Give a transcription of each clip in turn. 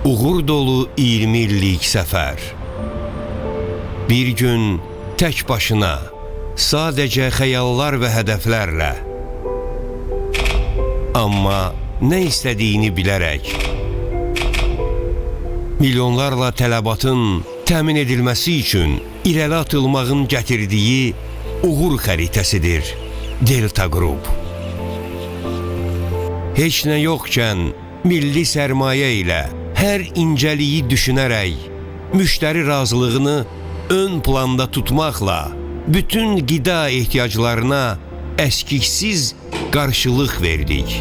Uğur dolu 20 illik səfər. Bir gün tək başına, sadəcə xəyallar və hədəflərlə, amma nə istədiyini bilərək, milyonlarla tələbatın təmin edilməsi üçün irəli atılmağın gətirdiyi uğur xəritəsidir Delta Group. Heç nə yoxkən milli sərmayə ilə hər incəliyi düşünərək, müştəri razılığını ön planda tutmaqla bütün qida ehtiyaclarına əskiksiz qarşılıq verdik.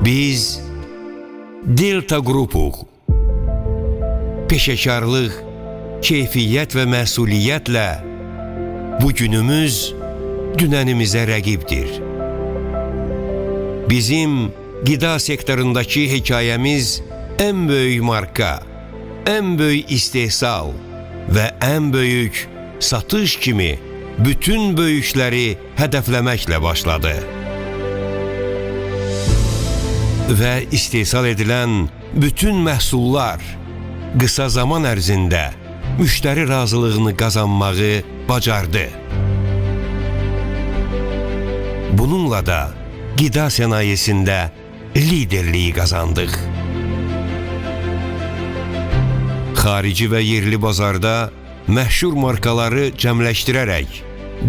Biz Delta Qrupuq. Peşəkarlıq, keyfiyyət və məsuliyyətlə bugünümüz dünənimizə rəqibdir. Bizim qida sektorundakı hekayəmiz ən böyük marka, ən böyük istehsal və ən böyük satış kimi bütün böyükləri hədəfləməklə başladı. Və istehsal edilən bütün məhsullar qısa zaman ərzində müştəri razılığını qazanmağı bacardı. Bununla da qida sənayesində liderliyi qazandıq. Xarici və yerli bazarda məşhur markaları cəmləşdirərək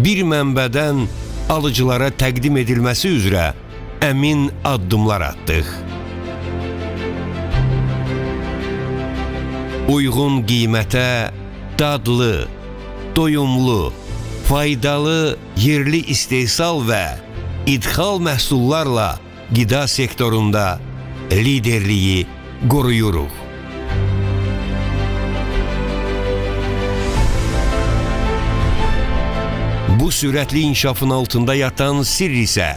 bir mənbədən alıcılara təqdim edilməsi üzrə əmin addımlar atdıq. Uyğun qiymətə dadlı, doyumlu, faydalı yerli istehsal və idxal məhsullarla qida sektorunda liderliyi qoruyuruq. Bu sürətli inkişafın altında yatan sirr isə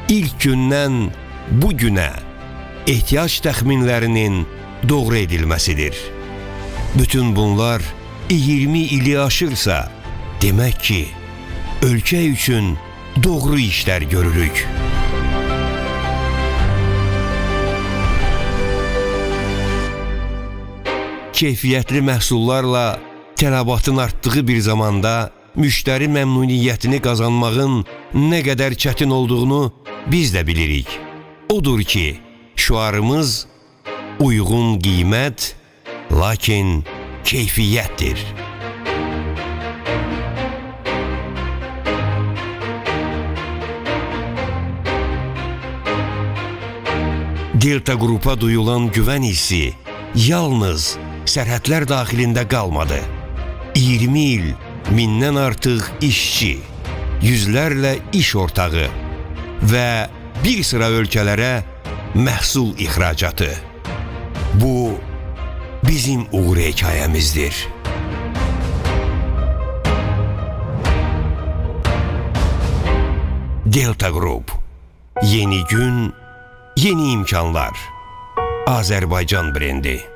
İlk gündən bu günə ehtiyac təxminlərinin doğru edilməsidir. Bütün bunlar 20 ili aşırsa, demək ki, ölkə üçün doğru işlər görürük. Keyfiyyətli məhsullarla tələbatın artdığı bir zamanda müştəri məmnuniyyətini qazanmağın nə qədər çətin olduğunu biz də bilirik. Odur ki, şüarımız uyğun qiymət, lakin keyfiyyətdir. Delta Qrupa duyulan güvən hissi yalnız sərhədlər daxilində qalmadı. 20 il, mindən artıq işçi, yüzlərlə iş ortağı və bir sıra ölkələrə məhsul ixracatı. Bu bizim uğur hekayəmizdir. Delta Group. Yeni gün, yeni imkanlar. Azərbaycan brendi.